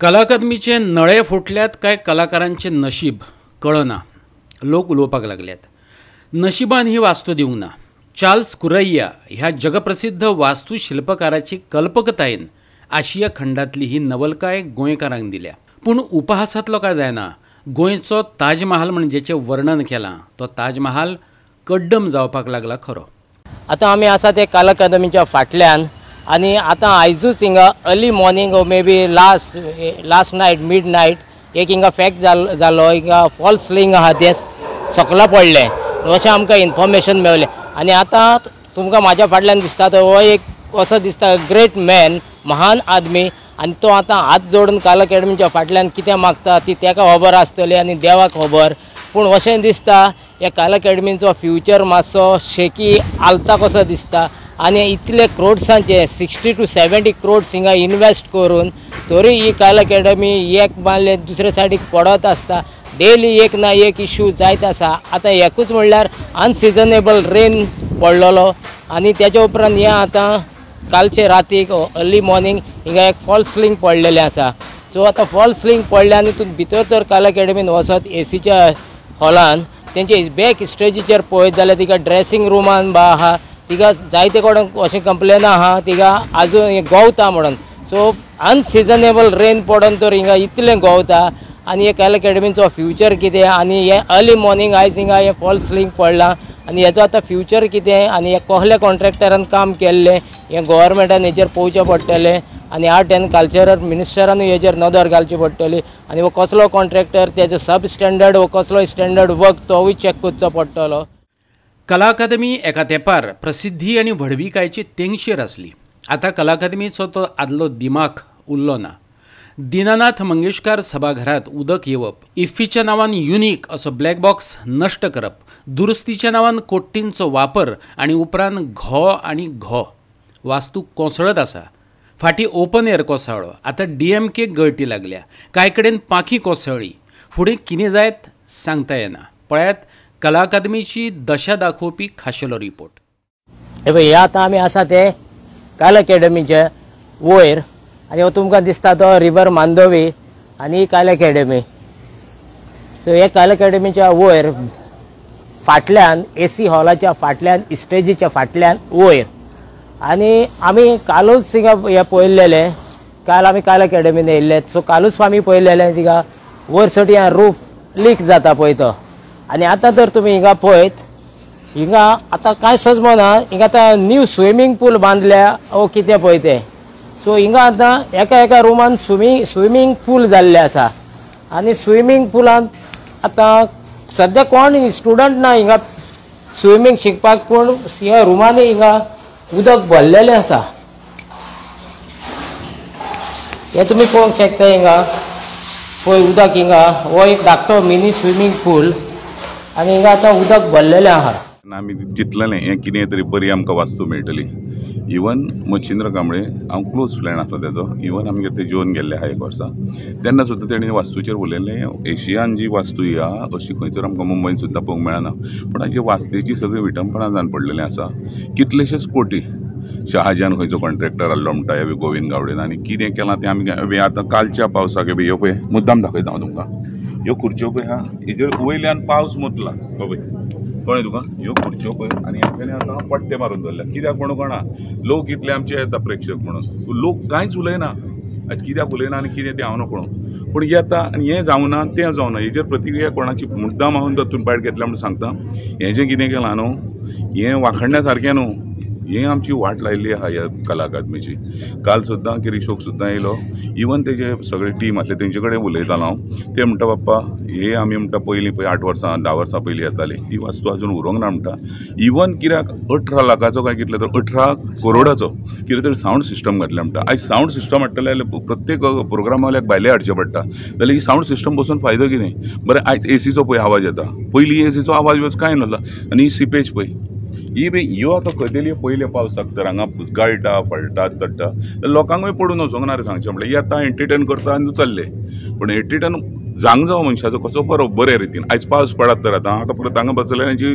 कला अकादमीचे नळे फुटल्यात काय कलाकारांचे नशीब कळना. लोक उलोवपाक लागल्यात. नशिबान ही वास्तू दिवंक ना. चार्ल्स कुरैया ह्या जगप्रसिद्ध वास्तुशिल्पकाराची कल्पकतायेन आशिया खंडातली ही नवलकाय गोंयकारांक दिल्या. पूण उपहासातलो काय जायना. गोंयचो ताजमहाल म्हण जेचें वर्णन केलां तो ताजमहाल कड्डम जावपाक लागला खरो. आतां आमी आसा ते कला अकादमीच्या फाटल्यान आनी आतां आयजूच हिंगा early morning maybe last night midnight एक हिंगा फॅक्ट जालो हिंगा फॉल्स स्लिंग आहा तें सकला पडलें अशें आमकां इन्फॉर्मेशन मेळ्ळें. आनी आतां तुमकां म्हाज्या फाटल्यान दिसता तो हो एक असो दिसता ग्रेट मॅन महान आदमी आनी तो आतां हात जोडून कला अकादमीच्या फाटल्यान कितें मागता ती तेका खबर आसतली आनी देवाक खबर. पूण अशें दिसता ह्या कला अकादमीचो फ्युचर मातसो शेकी आलता कसो दिसता. आनी इतले क्रोड्सांचे 60 to 70 crores हिंगा इन्वेस्ट करून तरी ही कला अकादमी एक बांदले दुसरे सायडीक पडत आसता. डेली एक ना एक इश्यू जायत आसा. आतां एकूच म्हणल्यार अनसिजनेबल रेन पडलेलो आनी तेच्या उपरांत हें आतां कालचे रातीक अर्ली मॉर्निंग हिंगा एक फॉल्स स्लिंग पडलेलें आसा. सो आतां फॉल्स स्लिंग पडले आनी तूं भितर तर कला अकादमीन वचत एसीच्या हॉलान तेंचे बॅक स्टेजीचेर पळयत जाल्यार तिका ड्रेसींग रूमान बा आहा तिका जायते कडेन अशें कंप्लेन आहा तिका आजून गवता म्हणून. सो अनसिजनेबल रेन पडून तर हिंगा इतलें गवता आनी हे कला अकादमीचो फ्युचर कितें आनी हे अर्ली मॉर्निंग आयज हिंगा हे फॉल्स स्लिंग पडलां आनी हेचो आतां फ्युचर कितें आनी हे कसल्या कॉन्ट्रॅक्टरान काम केल्लें हें गोवोरमेंटान हेचेर पळोवचें पडटलें आनी आर्ट एंड कल्चरल मिनिस्टरानूय हेचेर नदर घालची पडटली आनी हो कसलो कॉन्ट्रॅक्टर तेजो सब स्टँडर्ड वो कसलो स्टँडर्ड वर्क तोवूय चॅक करचो पडटलो. कला अकादमी एका तेंपार प्रसिद्धी आनी व्हडविकायेची तेंगशेर आसली. आतां कला अकादमीचो तो आदलो दिमाग उरलो ना. दिनानाथ मंगेशकार सभाघरांत उदक येवप, इफ्फीच्या नांवान युनिक असो ब्लॅक बॉक्स नश्ट करप, दुरुस्तीच्या नांवान कोट्टींचो वापर आनी उपरांत घो आनी घो. वास्तू कोसळत आसा. फाटीं ओपन एअर कोसळ्ळो. आतां DMK गळटी लागल्या. कांय कडेन पाखी कोसळ्ळी. फुडें कितें जायत सांगता येना. पळयात कला अकादमीची दशा दाखोवपी खाशेलो रिपोर्ट. हे पळय हे आतां आमी आसा ते कला अकादमीचे वयर आनी हो तुमकां दिसता तो रिवर मांदोवी आनी कला अकादमी. सो हे कला अकादमीच्या वयर फाटल्यान AC हॉलाच्या फाटल्यान स्टेजीच्या फाटल्यान वयर आनी आमी कालूच थिंगा हे पळयल्लेलें. काल आमी कला अकादमीन येयल्ले. सो कालूच आमी पळयल्लेलें थिंगा वयर सटी रूफ लीक जाता पळय तो. आनी आतां तर तुमी हिंगा पळयत हिंगा आतां कांय सजमना हिंगा आतां न्यू स्विमींग पूल बांदल्या ओ कितें पळय तें. सो हिंगा आतां एका रुमान स्विमींग पूल जाल्लें आसा आनी स्विमींग पुलांत आतां सद्या कोण स्टुडंट ना हिंगा स्विमींग शिकपाक. पूण ह्या रुमांनी हिंगा उदक भरलेलें आसा. हें तुमी पळोवंक शकता हिंगा पळय उदक हिंगा हो एक धाकटो मिनी स्विमींग पूल आनी हिंगा आतां उदक भरलेलें आहा. आमी चिंतलेलें हें कितें तरी बरी आमकां वास्तू मेळटली. इवन मच्छिंद्र कांबळे हांव क्लोज फ्रेंड आसलो तेजो. इवन आमगे ते जेवन गेल्ले आहा एक वर्सा तेन्ना सुद्दां तेणें वास्तूचेर उलयल्लें एशियान जी वास्तू ही आहा अशी खंयसर आमकां मुंबयन सुद्दां पळोवंक मेळना. पूण हाची वास्तेची सगळी विटंपणां जावन पडलेलें आसा. कितलेशेच कोटी शहाजान खंयचो कॉन्ट्रॅक्टर आहलो म्हणटा ह्या गोविंद गावडेन आनी कितें केलां तें आमी आतां कालच्या पावसाक ह्यो पळय मुद्दाम दाखयता हांव तुमकां. ह्यो खुर्च्यो पळय आहा हेजेर वयल्यान पावस मुतला पळय कळ्ळें तुका. ह्यो खुर्च्यो पळय आनी हांवें आतां पट्टे मारून दवरल्या. कित्याक म्हणून कळना लोक इतले आमचे येता प्रेक्षक म्हणून. लोक कांयच उलयना आयज कित्याक उलयना आनी कितें तें हांव नकळो. पूण येता आनी हें जावना तें जावना हेजेर प्रतिक्रिया कोणाची मुद्दाम हांव तातूंत पायट घेतल्या म्हणून सांगता. हें जें कितें केलां न्हू हें वाखडण्या सारकें न्हू. हें आमची वाट लायिल्ली आहा ह्या कला अकादमीची. काल सुद्दां किरीशोक सुद्दां येयलो. इवन तेजे सगळे टीम आसले तेंचे कडेन उलयतालो हांव. ते म्हणटा बाप्पा हे आमी म्हणटा पयलीं पळय 8 वर्सां 10 वर्सां पयलीं येताली ती वास्तू आजून उरोंक ना म्हणटा. इवन कित्याक 18 लाखाचो काय कितले तर 18 करोडाचो कितें तरी सावंड सिस्टम घातल्या म्हणटा. आयज सावंड सिस्टम हाडटले जाल्यार प्रत्येक प्रोग्रामाक भायले हाडचे पडटा जाल्यार ही सावंड सिस्टम बसून फायदो कितें. बरें आयज ACचो पळय आवाज येता. पयलीं ACचो आवाज कांय नासलो आनी ही सिपेज पळय ही बी ह्यो आतां खंय पयले पावसाक तर हांगा गळटा फळटा तडटा लोकांकूय पडून वचोंक ना रे सांगचें म्हणल्यार येता एंटरटेन करता आनी चल्ले. पूण एंटरटेन जांग जावं मनशाचो कसो बरो बरे रितीन आयज पावस पडत तर आतां परत हांगा बसल्याची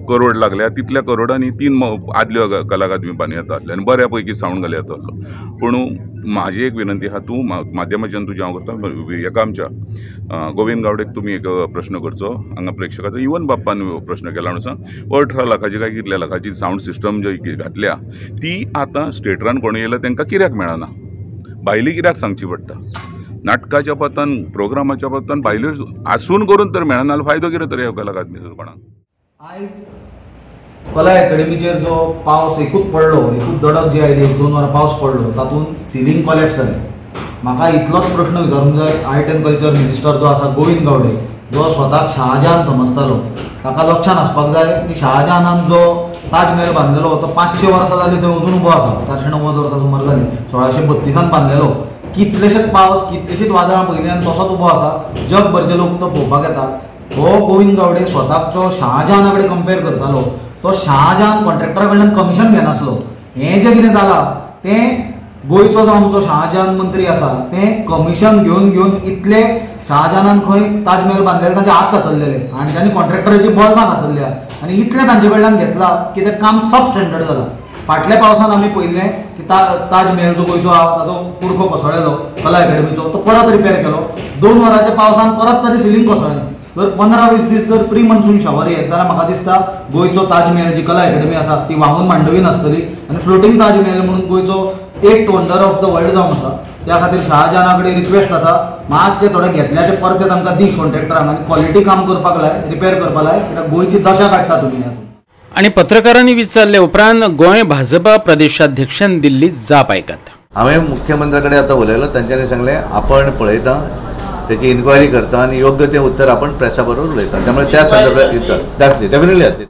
करोड लागल्या तितल्या करोडांनी 3 आदल्यो कला अकादमी बांदूं येता आसले आनी बऱ्या पैकी सावंड घालूं येता आसलो. पूण म्हाजी एक विनंती आहा, तूं माध्यमाच्यान तुजें हांव करता हेका आमच्या गोविंद गावडेक तुमी एक प्रश्न करचो. हांगा प्रेक्षकाचो इवन बाप्पान प्रश्न केला म्हणून सांग 18 लाखाची काय कितल्या लाखाची सावंड सिस्टम जी घातल्या ती आतां स्टेटरान कोण येयला तांकां कित्याक मेळना, भायली कित्याक सांगची पडटा. नाटकाच्या पत्तान प्रोग्रामाच्या पत्तान भायल्यो आसून करून तर मेळना जाल्यार फायदो कितें तरी ह्या कला अकादमीचो कोणाक. आयज कला अकॅडमीचेर जो पावस एकूच पडलो, एकूच दडक जी आयली 1-2 वरां पावस पडलो तातूंत सिलींग कॉलेप्स जालें. म्हाका इतलोच प्रश्न विचारूंक जाय, आर्ट एंड कल्चर मिनिस्टर जो आसा गोविंद गावडे, जो स्वताक शहाजहान समजतालो, ताका लक्षांत आसपाक जाय की शहाजहानान जो ताजमहल बांदलेलो तो 500 वर्सां जालीं थंय अजून उबो आसा. 490 वर्सां सुमार जालीं. 1632 बांदलेलो. कितलेशेच पावस कितलेशीच वादळां पयल्यान तसोच उबो आसा. जगभरचे लोक तो पळोवपाक येता. हो गोविंद गावडे स्वताकचो शहाजहाना कडेन कंपेर करतालो. तो शहाजहान कॉन्ट्रॅक्टरा कडल्यान कमिशन घेनासलो. हें जें कितें जालां तें गोंयचो जो आमचो शहाजहान मंत्री आसा तें कमिशन घेवन घेवन इतले शहाजहानान खंय ताजमहल बांदलेले तांचे हात खातल्लेले आनी तांणी कॉन्ट्रॅक्टराची बॉल्सां खातल्ल्या आनी इतलें तांचे कडल्यान घेतलां की तें काम सब स्टँडर्ड जालां. फाटल्या पावसान आमी पळयल्लें की ताजमहल जो गोंयचो आहा ताचो कुडको कोसळ्ळेलो कला अकॅडमीचो, तो परत रिपेर केलो. 2 वरांच्या पावसान परत ताचें सिलींग कोसळ्ळें. जर 15-20 दीस जर प्री मन्सून शावर येत जाल्यार म्हाका दिसता गोंयचो ताजमहल जी कला अकॅडमी आसा ती वाहून मांडवी नासतली आनी फ्लोटींग ताजमहल म्हणून गोंयचो 8th wonder of the world जावन आसा. त्या खातीर शहाजहाना कडेन रिक्वेस्ट आसा, मातशें थोडे घेतल्याचे परते तांकां दी कॉन्ट्रॅक्टरांक आनी क्वॉलिटी काम करपाक लाय, रिपेर करपाक लाय, कित्याक गोंयची दशा काडटा तुमी. आणि पत्रकारांनी विचारले उपरांत गोंय भाजपा प्रदेशाध्यक्षान दिल्ली जाप आयकात. हांवें मुख्यमंत्र्या कडेन आतां उलयलो, तांच्यांनी सांगलें आपण पळयता, त्याची इन्क्वायरी करता आणि योग्य ते उत्तर आपण प्रेसा बरोबर उलयता. त्यामुळे त्या संदर्भात डेफिनेटली जातली.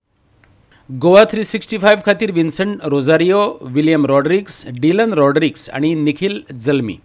गोवा 365 खातीर विन्संट रोजारियो, विलियम रॉड्रिग्स, डिलन रॉड्रिग्स आणि निखिल जल्मी